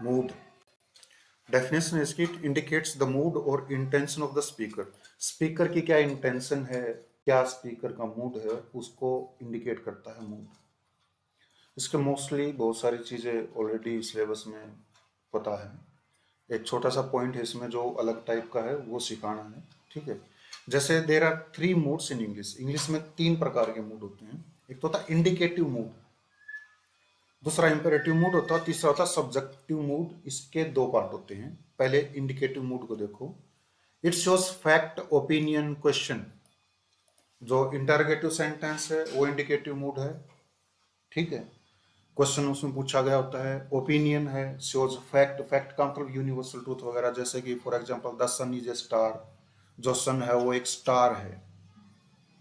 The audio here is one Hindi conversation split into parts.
मूड डेफिनेशन इसकी इंडिकेट्स द मूड और intention of the speaker. Speaker की क्या इंटेंशन है, क्या स्पीकर का मूड है, उसको इंडिकेट करता है मूड। इसके मोस्टली बहुत सारी चीज़ें ऑलरेडी सिलेबस में पता है। एक छोटा सा पॉइंट है इसमें जो अलग टाइप का है वो सिखाना है। ठीक है, जैसे there are 3 moods in English. English में 3 प्रकार के मूड होते हैं। एक तो होता है इंडिकेटिव मूड, दूसरा इंपेरेटिव मूड होता है, तीसरा होता है सब्जेक्टिव मूड। इसके 2 पार्ट होते हैं। पहले इंडिकेटिव मूड को देखो। It shows fact, opinion, question. जो इंटरोगेटिव सेंटेंस है वो इंडिकेटिव मूड है। ठीक है, क्वेश्चन उसमें पूछा गया होता है। ओपिनियन है, शोज फैक्ट। फैक्ट का मतलब यूनिवर्सल ट्रूथ वगैरह, जैसे कि for example the sun is a star. जो सन है वो एक स्टार है।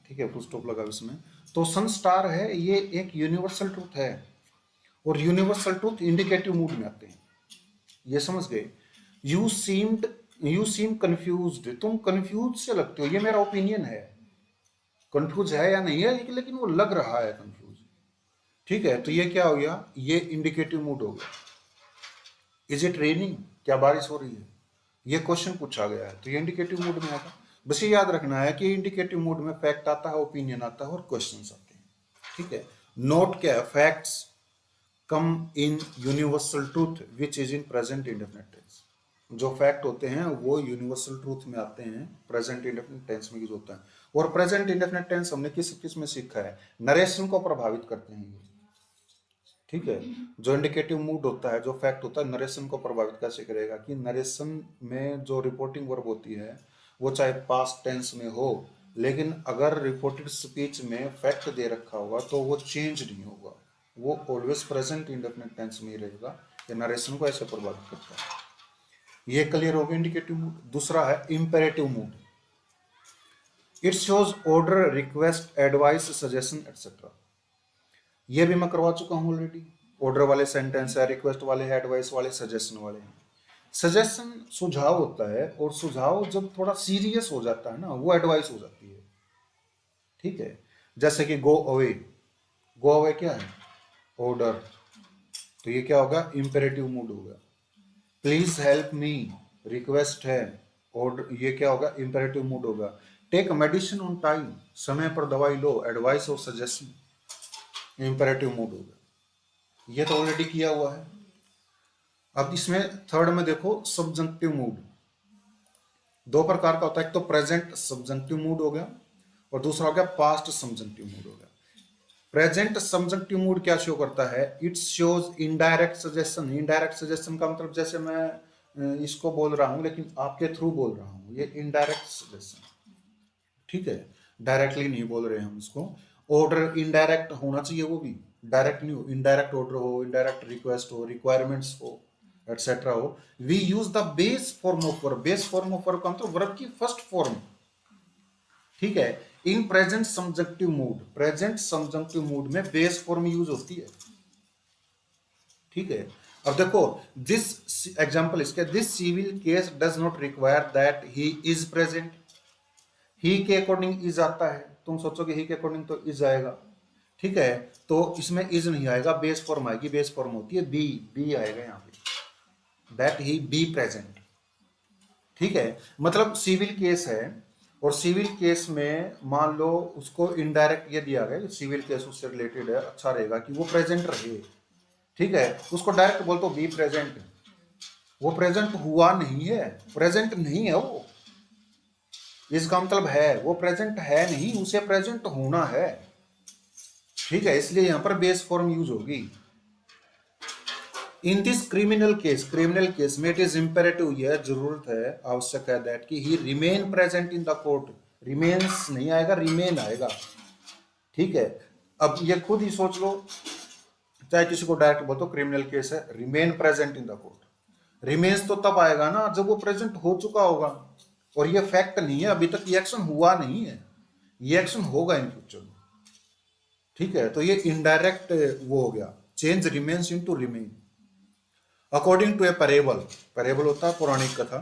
ठीक है, फुल स्टॉप लगा इसमें। तो सन स्टार है, ये एक यूनिवर्सल ट्रूथ है। और यूनिवर्सल ट्रूथ इंडिकेटिव मूड में आते हैं। ये समझ गए। You seem confused. तुम कंफ्यूज से लगते हो, ये मेरा ओपिनियन है। कंफ्यूज है या नहीं है, लेकिन वो लग रहा है कंफ्यूज। ठीक है, तो ये क्या हो गया, ये इंडिकेटिव मूड हो गया। इज इट रेनिंग, क्या बारिश हो रही है, ये क्वेश्चन पूछा गया है, तो ये इंडिकेटिव मूड में आता। बस ये याद रखना है कि इंडिकेटिव मूड में फैक्ट आता है, ओपिनियन आता है और क्वेश्चंस आते हैं। ठीक है, नोट क्या है, facts come in universal truth which is in present indefinite tense. जो फैक्ट होते हैं वो यूनिवर्सल ट्रूथ में आते हैं, प्रेजेंट इंडेफिनिट टेंस में यूज होता है। और प्रेजेंट इंडेफिनिट टेंस हमने किस किस में सीखा है, नरेशन को प्रभावित करते हैं ये। ठीक है, जो इंडिकेटिव मूड होता है, जो फैक्ट होता है, नरेशन को प्रभावित कैसे करेगा, कि नरेशन में जो रिपोर्टिंग वर्ब होती है वो चाहे पास्ट टेंस में हो, लेकिन अगर रिपोर्टेड स्पीच में फैक्ट दे रखा होगा तो वो चेंज नहीं होगा, वो ऑलवेज प्रेजेंट इंडेफिनिट टेंस में ही रहेगा। ये नरेशन को ऐसे प्रभावित करता है। ये क्लियर हो गया इंडिकेटिव मूड। दूसरा है imperative mood. It shows order, request, advice, suggestion etcetera. ये भी मैं करवा चुका हूँ ऑलरेडी। ऑर्डर वाले सेंटेंस है, रिक्वेस्ट वाले हैं, एडवाइस वाले, सजेशन वाले हैं। सजेशन सुझाव होता है, और सुझाव जब थोड़ा सीरियस हो जाता है ना, वो एडवाइस हो जाती है। ठीक है, जैसे कि गो अवे। गो अवे क्या है, ऑर्डर, तो ये क्या होगा, इंपेरेटिव मूड होगा। प्लीज हेल्प मी, रिक्वेस्ट है, ऑर्डर, ये क्या होगा, इंपेरेटिव मूड होगा। टेक मेडिसिन ऑन टाइम, समय पर दवाई लो, एडवाइस और सजेशन, इंपेरेटिव मूड होगा। ये तो ऑलरेडी किया हुआ है। अब इसमें थर्ड में देखो, सब्जंक्टिव मूड। 2 प्रकार का होता है, एक तो प्रेजेंट सब्जंक्टिव मूड हो गया, और दूसरा हो गया पास्ट सब्जंक्टिव मूड हो गया। प्रेजेंट सब्जंक्टिव मूड क्या शो करता है, it shows indirect suggestion. Indirect suggestion का मतलब, जैसे मैं इसको बोल रहा हूं लेकिन आपके थ्रू बोल रहा हूं, ये इनडायरेक्ट सजेशन। ठीक है, डायरेक्टली नहीं बोल रहे हम इसको। ऑर्डर इनडायरेक्ट होना चाहिए, वो भी डायरेक्ट नहीं हो, इनडायरेक्ट ऑर्डर हो, इनडायरेक्ट रिक्वेस्ट हो, रिक्वायरमेंट्स हो, एटसेट्रा हो। We use the base form of verb. Base form of verb का मतलब वर्ब की फर्स्ट फॉर्म। ठीक है, in present subjunctive mood, present subjunctive mood में बेस फॉर्म यूज होती है। ठीक है, अब देखो, दिस एग्जांपल इसके, this civil case does not require that he is present. He के अकॉर्डिंग इज आता है, तुम सोचोगे ही के अकॉर्डिंग तो इज आएगा। ठीक है, तो इसमें इज नहीं आएगा, बेस फॉर्म आएगी। बेस फॉर्म होती है बी, बी आएगा यहाँ पे, दैट ही बी प्रेजेंट। ठीक है, मतलब सिविल केस है, और सिविल केस में मान लो उसको इनडायरेक्ट ये दिया गया, सिविल केस उससे रिलेटेड है, अच्छा रहेगा कि वो प्रेजेंट रहे। ठीक है, उसको डायरेक्ट बोल तो बी प्रेजेंट, वो प्रेजेंट हुआ नहीं है, प्रेजेंट नहीं है वो। इसका मतलब है वो प्रेजेंट है नहीं, उसे प्रेजेंट होना है। ठीक है, इसलिए यहां पर बेस फॉर्म यूज होगी। In this criminal case, criminal case में इट इज इंपेरेटिव, यह जरूरत है, आवश्यक है, दैट कि he remain present in the court. Remains नहीं आएगा, रिमेन आएगा। ठीक है, अब ये खुद ही सोच लो, चाहे किसी को डायरेक्ट बोलो क्रिमिनल केस है, remain present in the court. Remains तो तब आएगा ना जब वो प्रेजेंट हो चुका होगा, और ये फैक्ट नहीं है, अभी तक ये एक्शन हुआ नहीं है, ये एक्शन होगा इन फ्यूचर में। ठीक है, तो ये इनडायरेक्ट वो हो गया, change remains into remain. According to a parable, parable होता है पौराणिक कथा,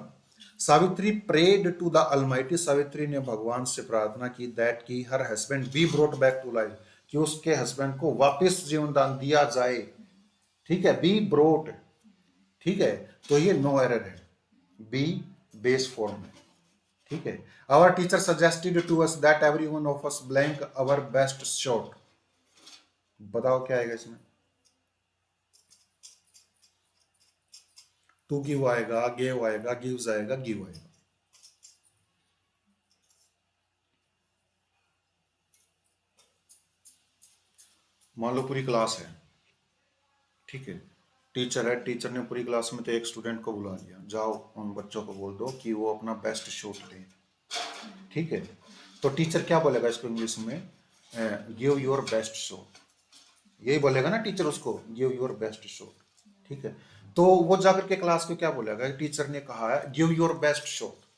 Savitri prayed to the almighty, Savitri ने भगवान से प्रार्थना की, दैट की her husband be brought back to life, कि उसके हस्बैंड को वापस जीवन दान दिया जाए। ठीक है, बी ब्रोट, ठीक है, तो ये नो एरर है, बी बेस फॉर्म है। ठीक है, our teacher suggested to us that every one of us blank our best shot. बताओ क्या आएगा इसमें? टू गिव आएगा, गेव आएगा, गिव्स आएगा, गिव आएगा। मान लो पूरी क्लास है, ठीक है, टीचर है, टीचर ने पूरी क्लास में तो एक स्टूडेंट को बुला लिया, जाओ उन बच्चों को बोल दो कि वो अपना बेस्ट शॉट दे। ठीक है, तो टीचर क्या बोलेगा इसको इंग्लिश में? गिव योर बेस्ट शॉट, यही बोलेगा ना टीचर उसको, गिव योर बेस्ट शॉट। ठीक है, तो वो जाकर के क्लास को क्या बोलेगा? टीचर ने कहा है गिव योर बेस्ट शॉट।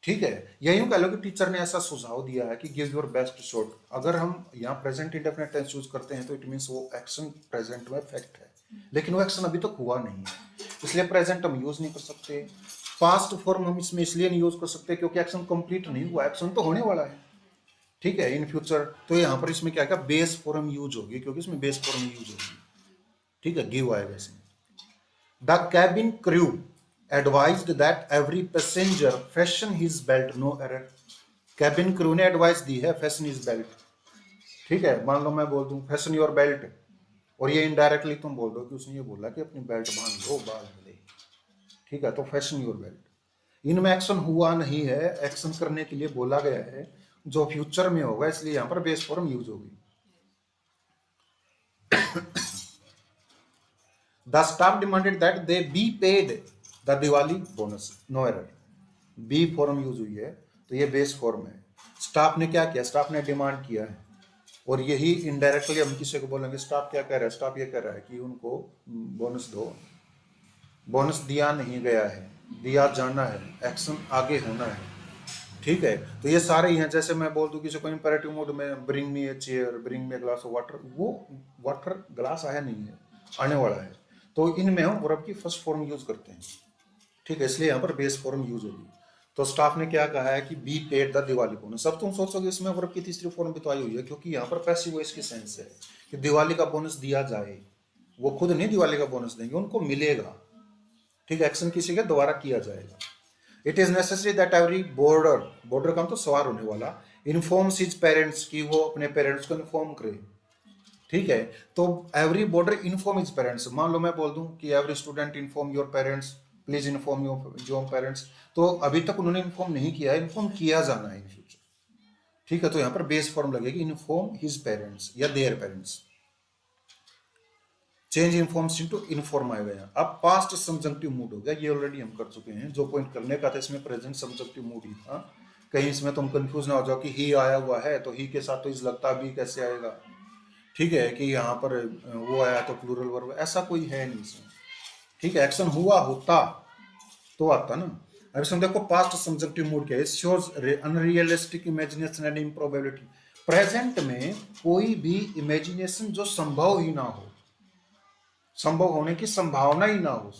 ठीक है, या यूं कह लो कि टीचर ने ऐसा सुझाव दिया है कि गिव योर बेस्ट शॉट। अगर हम यहाँ प्रेजेंट इंडेफिनिट टेंस यूज करते हैं तो इट मींस वो एक्शन प्रेजेंट में फैक्ट है, लेकिन वो एक्शन अभी तक हुआ नहीं है, इसलिए प्रेजेंट हम यूज नहीं कर सकते। पास्ट फॉर्म हम इसमें इसलिए नहीं यूज कर सकते क्योंकि एक्शन कंप्लीट नहीं हुआ, एक्शन तो होने वाला है। ठीक है, इन फ्यूचर, तो यहाँ पर इसमें क्या क्या बेस फॉर्म यूज होगी, क्योंकि इसमें बेस फॉर्म यूज होगी। ठीक है, गिव आएगा इसमें। The cabin crew advised that every passenger fasten his belt, no error. Cabin crew ने एडवाइस दी है फैशन हिज बेल्ट। ठीक है, मान लो मैं बोल दूं फैशन योर बेल्ट, और ये इनडायरेक्टली तुम बोल दो कि उसने ये बोला कि अपनी बेल्ट बांध लो, बाल मिले। ठीक है, तो फैशन योर बेल्ट, इनमें एक्शन हुआ नहीं है, एक्शन करने के लिए बोला गया है जो फ्यूचर में होगा, इसलिए यहां पर बेस फॉर्म यूज होगी। The staff demanded that they be paid the Diwali bonus, no error. B form use हुई है, तो ये बेस फॉर्म है। स्टाफ ने क्या किया? स्टाफ ने डिमांड किया है, और यही इनडायरेक्टली हम किसी को बोलेंगे स्टाफ क्या कह रहा है? स्टाफ ये कह रहा है कि उनको बोनस दो। बोनस दिया नहीं गया है, दिया जाना है, एक्शन आगे होना है। ठीक है, तो ये सारे ही हैं। जैसे मैं बोल दूं किसी को इंपेरेटिव मोड में bring me a chair, bring me a glass of water, वो वाटर ग्लास आया नहीं है, आने वाला है, तो इनमें हम वर्ब की फर्स्ट फॉर्म यूज करते हैं। ठीक है, इसलिए यहाँ पर बेस फॉर्म यूज होगी। तो स्टाफ ने क्या कहा है कि B paid the Diwali bonus. अब तुम सोचोगे इसमें वर्ब की तीसरी फॉर्म भी तो आई हुई है, क्योंकि यहाँ पर पैसिव वॉइस की सेंस है कि दिवाली का बोनस दिया जाए। वो खुद नहीं दिवाली का बोनस देंगे, उनको मिलेगा। ठीक है, एक्शन किसी के द्वारा किया जाएगा। It is necessary that every border, border का तो सवार होने वाला, इन्फॉर्म्स हिज पेरेंट्स, की वो अपने पेरेंट्स को इन्फॉर्म करे। ठीक है, तो every border inform his parents. मान लो मैं बोल दूं कि every student inform your parents, please inform your parents, तो अभी तक उन्होंने इन्फॉर्म नहीं किया है, इन्फॉर्म किया जाना है इन फ्यूचर। ठीक है, तो यहाँ पर बेस फॉर्म लगेगी इन्फॉर्म हिज पेरेंट्स या their parents. Change informs into inform आएगा यहाँ। अब पास्ट सब्जेक्टिव मूड हो गया, ये ऑलरेडी हम कर चुके हैं। जो पॉइंट करने का था इसमें प्रेजेंट सब्जेक्टिव मूड ही था। कहीं इसमें तुम कंफ्यूज ना हो जाओ कि ही आया हुआ है तो ही के साथ तो इस लगता भी कैसे आएगा। ठीक है, कि यहाँ पर वो आया तो प्लूरल वर्ब, ऐसा कोई है नहीं इसमें। ठीक है, एक्शन हुआ होता तो आता ना। अब इसमें देखो पास्ट सब्जेक्टिव मूड क्या है, shows unrealistic imagination and improbability. Present में कोई भी इमेजिनेशन जो संभव ही ना हो, संभव होने की संभावना ही ना हो,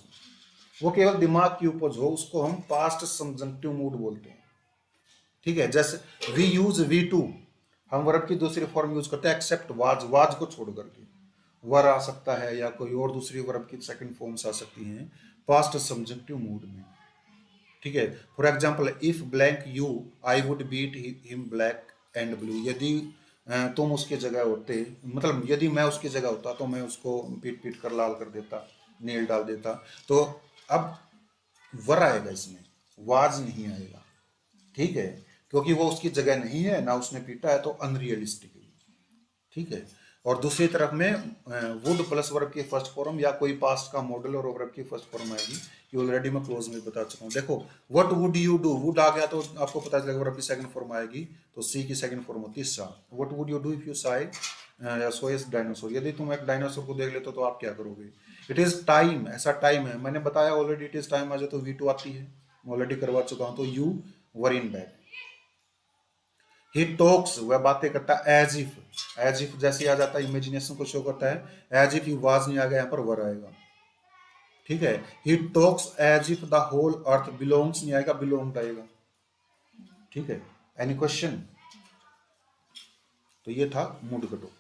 वो केवल दिमाग की उपज हो, उसको हम पास्ट सब्जेक्टिव मूड बोलते हैं। ठीक है, जैसे वी यूज वी टू, हम वर्ब की दूसरी फॉर्म यूज करते हैं एक्सेप्ट वाज, वाज को छोड़ करके वर आ सकता है या कोई और दूसरी वर्ब की सेकंड फॉर्म्स आ सकती हैं पास्ट सब्जेक्टिव मूड में। ठीक है, for example if blank you I would beat him black and blue. यदि तुम उसके जगह होते, मतलब यदि मैं उसकी जगह होता तो मैं उसको पीट पीट कर लाल कर देता, नील डाल देता। तो अब वर आएगा इसमें, वाज नहीं आएगा। ठीक है, क्योंकि वो उसकी जगह नहीं है, ना उसने पीटा है, तो अनरियलिस्टिक है। ठीक है, और दूसरी तरफ में वुड प्लस वर्ब की फर्स्ट फॉर्म या कोई पास्ट का मॉडल और वर्ब की फर्स्ट फॉर्म आएगी। ये ऑलरेडी मैं क्लोज में बता चुका हूँ। देखो what would you do, would आ गया तो आपको पता चलेगा वर्ब की सेकंड फॉर्म आएगी, तो सी की सेकंड फॉर्म होती है सा। What would you do if you so is dinosaur, यदि तुम एक डायनासोर को देख लेते तो आप क्या करोगे। इट इज टाइम, ऐसा टाइम है, मैंने बताया ऑलरेडी। इट इज टाइम आ जाए तो वी टू आती है, ऑलरेडी करवा चुका हूँ। तो you were in bad. He talks, वह बातें करता है एज इफ, एज इफ जैसे आ जाता है इमेजिनेशन को शो करता है। एज इफ ही वाज नहीं आ गया, यहाँ पर वर आएगा। ठीक है, he talks as if the whole earth belongs नहीं आएगा, बिलोंग आएगा। ठीक है, एनी क्वेश्चन? तो ये था मूड का टॉपिक।